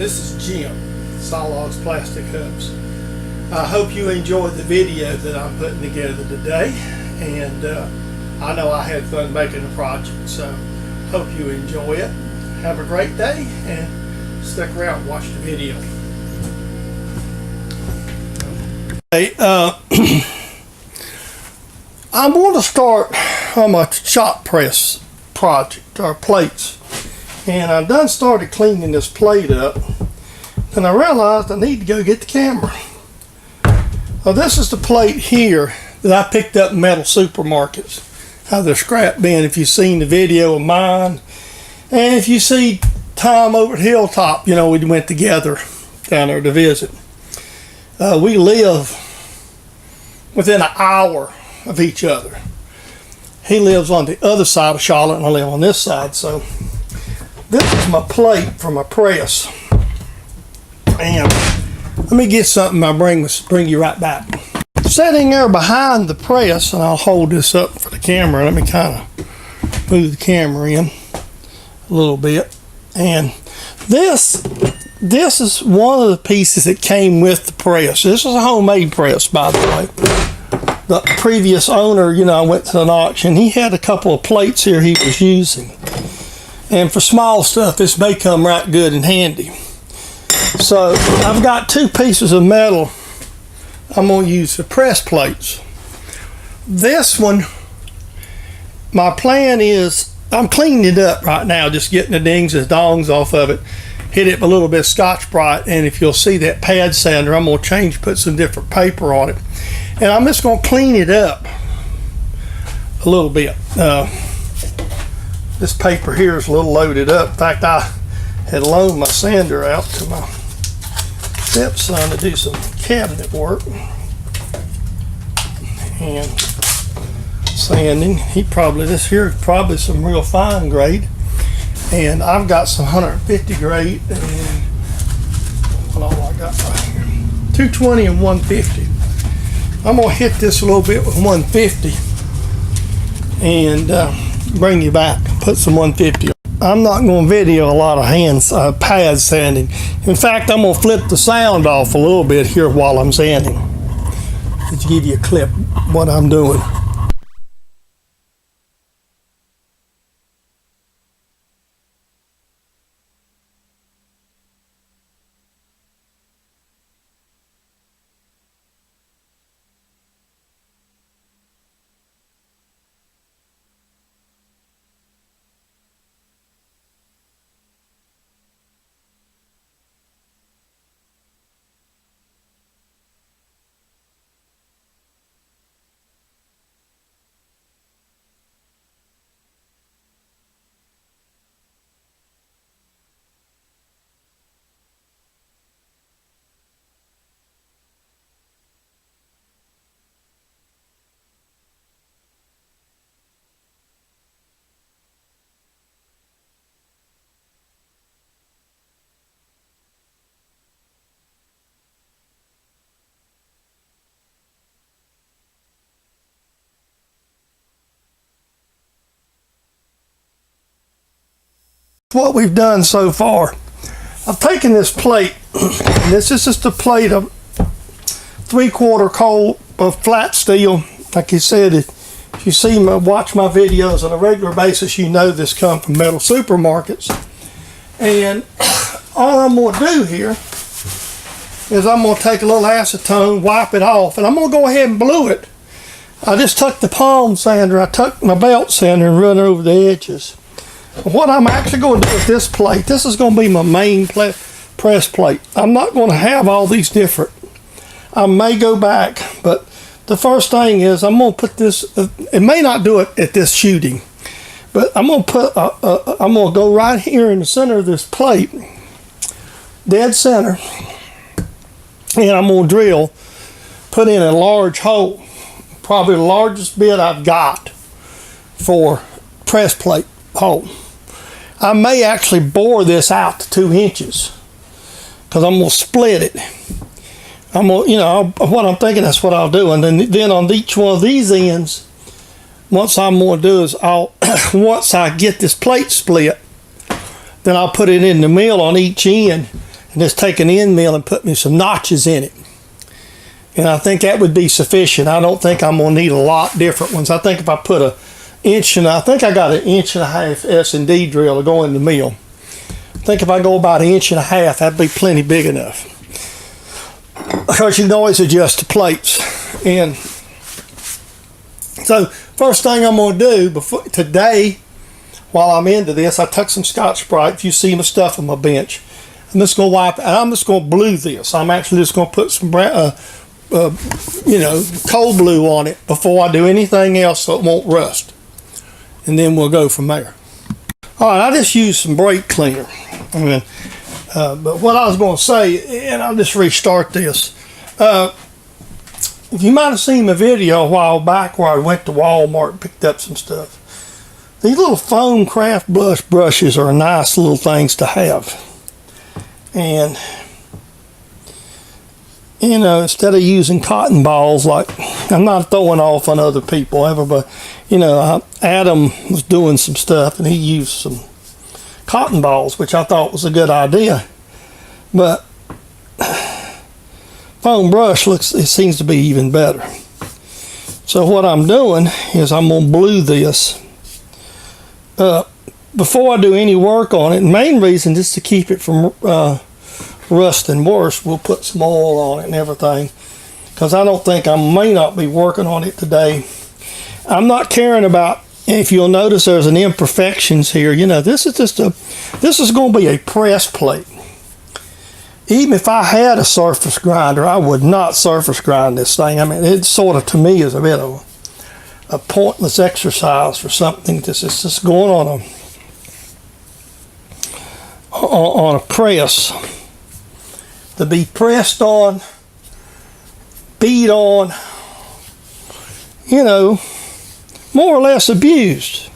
This is Jim, Sawlogs Plastic Hubs. I hope you enjoyed the video that I'm putting together today, and I know I had fun making the project, so hope you enjoy it. Have a great day and stick around and watch the video. Hey, I'm going to start on my shop press project, or plates. And I done started cleaning this plate up, and I realized I need to go get the camera. Well, this is the plate here that I picked up in metal supermarkets out of the scrap bin. If you've seen the video of mine, and if you see Tom over at Hilltop, you know, we went together down there to visit. We live within an hour of each other. He lives on the other side of Charlotte, and I live on this side, so this is my plate for my press. And let me get something I'll bring you right back. Sitting there behind the press, and I'll hold this up for the camera. Let me kind of move the camera in a little bit. And this is one of the pieces that came with the press. This is a homemade press, by the way. The previous owner, you know, I went to an auction. He had a couple of plates here he was using. And for small stuff, this may come right good and handy. So I've got two pieces of metal I'm going to use for press plates. This one, my plan is, I'm cleaning it up right now, just getting the dings and dongs off of it. Hit it with a little bit of Scotch-Brite, and if you'll see that pad sander, I'm going to put some different paper on it. And I'm just going to clean it up a little bit. This paper here is a little loaded up. In fact, I had loaned my sander out to my stepson to do some cabinet work and sanding. This here is probably some real fine grade, and I've got some 150 grade, and what all I got right here, 220 and 150. I'm gonna hit this a little bit with 150 and bring you back, put some 150 on. I'm not going to video a lot of pad sanding. In fact, I'm going to flip the sound off a little bit here while I'm sanding, to give you a clip of what I'm doing. What we've done so far, I've taken this plate, and this is just a plate of 3/4 coal of flat steel. Like you said, if you watch my videos on a regular basis, you know this comes from metal supermarkets. And all I'm going to do here is I'm going to take a little acetone, wipe it off, and I'm going to go ahead and blue it. I just took the palm sander, I took my belt sander and run over the edges. What I'm actually going to do with this plate, this is going to be my main press plate. I'm not going to have all these different. I may go back, but the first thing is I'm going to put this, it may not do it at this shooting, but I'm going to I'm going to go right here in the center of this plate, dead center, and I'm going to put in a large hole, probably the largest bit I've got for press plate hole. I may actually bore this out to 2 inches because I'm going to split it. I'm going to, you know, what I'm thinking, that's what I'll do. And then on each one of these ends, once I'm going to do is once I get this plate split, then I'll put it in the mill on each end and just take an end mill and put me some notches in it. And I think that would be sufficient. I don't think I'm going to need a lot different ones. I think if I put I think I got an 1.5 S&D drill to go in the mill. I think if I go about 1.5 inches, that'd be plenty big enough. Because you can always adjust the plates. And so first thing I'm going to do today, while I'm into this, I took some Scotch-Brite. If you see my stuff on my bench, I'm just going to wipe, and I'm just going to blue this. I'm actually just going to put some cold blue on it before I do anything else so it won't rust. And then we'll go from there. All right, I just used some brake cleaner. But what I was going to say, and I'll just restart this. You might have seen my video a while back where I went to Walmart and picked up some stuff. These little foam craft brushes are nice little things to have. And instead of using cotton balls, like, I'm not throwing off on other people ever, but Adam was doing some stuff and he used some cotton balls, which I thought was a good idea. But foam brush it seems to be even better. So what I'm doing is I'm going to blue this before I do any work on it. The main reason is to keep it from rusting worse. We'll put some oil on it and everything, because I don't think I may not be working on it today. I'm not caring about, if you'll notice there's an imperfections here. This is going to be a press plate. Even if I had a surface grinder, I would not surface grind this thing. I mean, it sort of, to me, is a bit of a pointless exercise for something that's just going on a press. To be pressed on, beat on, more or less abused.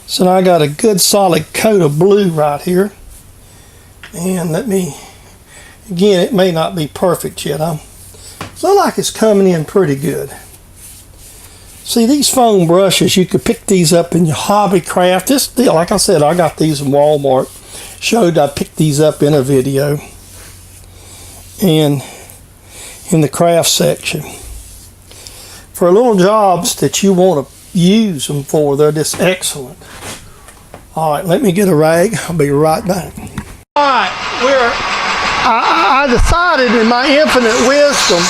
So now I got a good solid coat of blue right here. And again, it may not be perfect yet. It looks like it's coming in pretty good. See, these foam brushes, you could pick these up in your hobby craft. This deal, like I said, I got these in Walmart. Showed I picked these up in a video. And in the craft section. For little jobs that you want to use them for, they're just excellent. All right, let me get a rag. I'll be right back. All right, I decided in my infinite wisdom,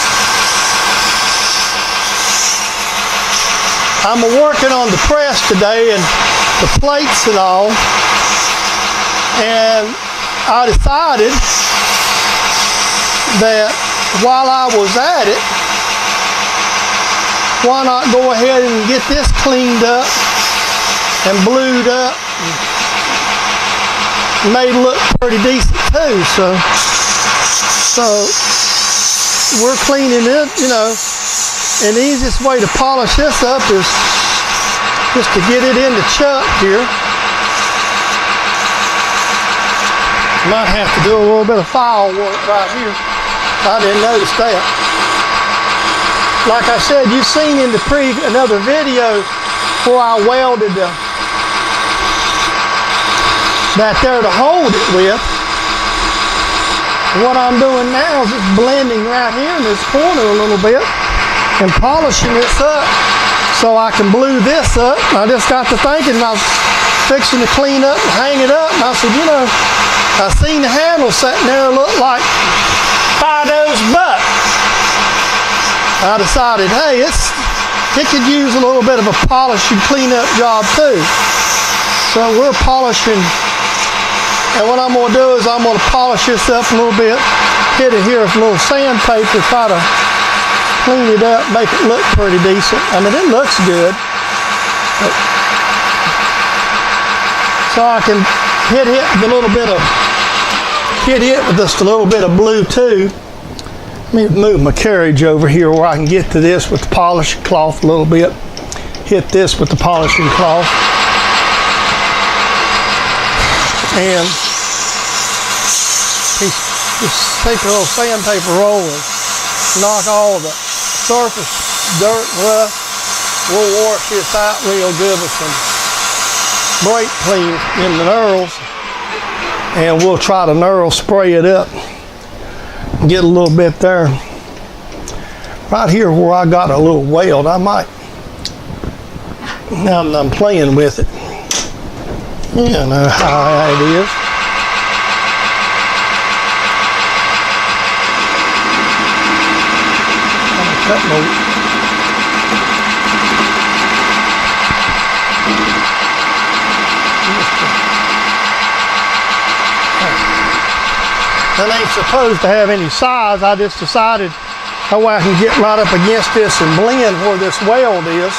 I'm working on the press today and the plates and all, and I decided that while I was at it, why not go ahead and get this cleaned up and blued up and made it look pretty decent too. So we're cleaning it, and the easiest way to polish this up is just to get it in the chuck here. Might have to do a little bit of file work right here. I didn't notice that. Like I said, you've seen in the another video where I welded that there to hold it with. What I'm doing now is just blending right here in this corner a little bit and polishing this up so I can blue this up. I just got to thinking, I was fixing to clean up and hang it up, and I said, I seen the handle sitting there look like Fido's butt. I decided, hey, it could use a little bit of a polish and clean up job too. So we're polishing, and what I'm going to do is I'm going to polish this up a little bit, hit it here with a little sandpaper, try to clean it up, make it look pretty decent. I mean, it looks good. So I can hit it with just a little bit of blue too. Let me move my carriage over here where I can get to this with the polishing cloth a little bit. Hit this with the polishing cloth. And just take a little sandpaper roll and knock all the surface dirt, rust. We'll wash this out real good with some brake clean in the knurls. And we'll try to knurl spray it up Get a little bit there. Right here where I got a little weld, I might, now that I'm playing with it, you know how it is. Cut my, that ain't supposed to have any size. I just decided how I can get right up against this and blend where this weld is.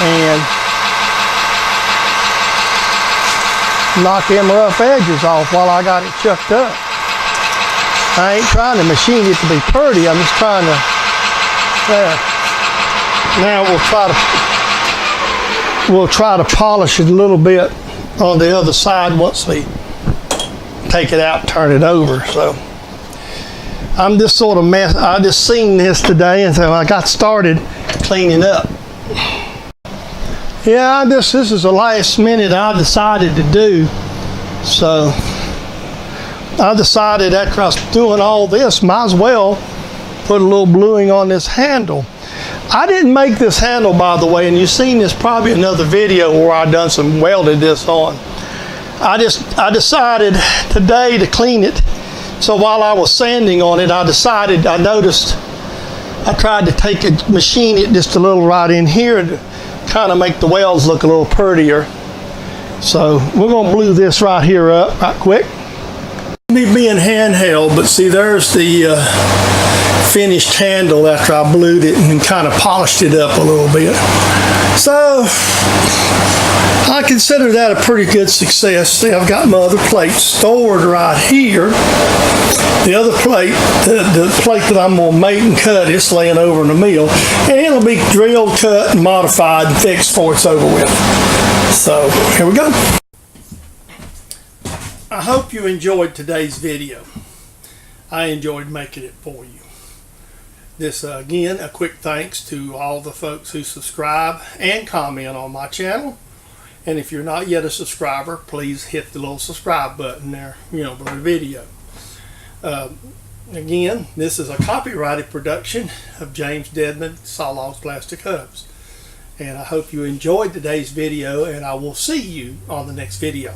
And knock them rough edges off while I got it chucked up. I ain't trying to machine it to be pretty. I'm just trying to, there. Now we'll try to polish it a little bit on the other side once we take it out and turn it over. So I'm just sort of mess. I just seen this today, and so I got started cleaning up. Yeah, this is the last minute I decided to do. So I decided after I was doing all this, might as well put a little bluing on this handle. I didn't make this handle, by the way, and you've seen this probably another video where I done some welded this on. I decided today to clean it. So while I was sanding on it, I noticed I tried to take it, machine it just a little right in here to kind of make the welds look a little prettier. So we're going to blue this right here up right quick. Me being handheld, but see, there's the finished handle after I blued it and kind of polished it up a little bit. So I consider that a pretty good success. See, I've got my other plate stored right here. The other plate, the plate that I'm going to mate and cut, is laying over in the mill, and it'll be drilled, cut, and modified and fixed before it's over with. So here we go. I hope you enjoyed today's video. I enjoyed making it for you. This again, a quick thanks to all the folks who subscribe and comment on my channel. And if you're not yet a subscriber, please hit the little subscribe button there, below the video. Again, this is a copyrighted production of James Deadman Sawlogs Plastic Hubs. And I hope you enjoyed today's video, and I will see you on the next video.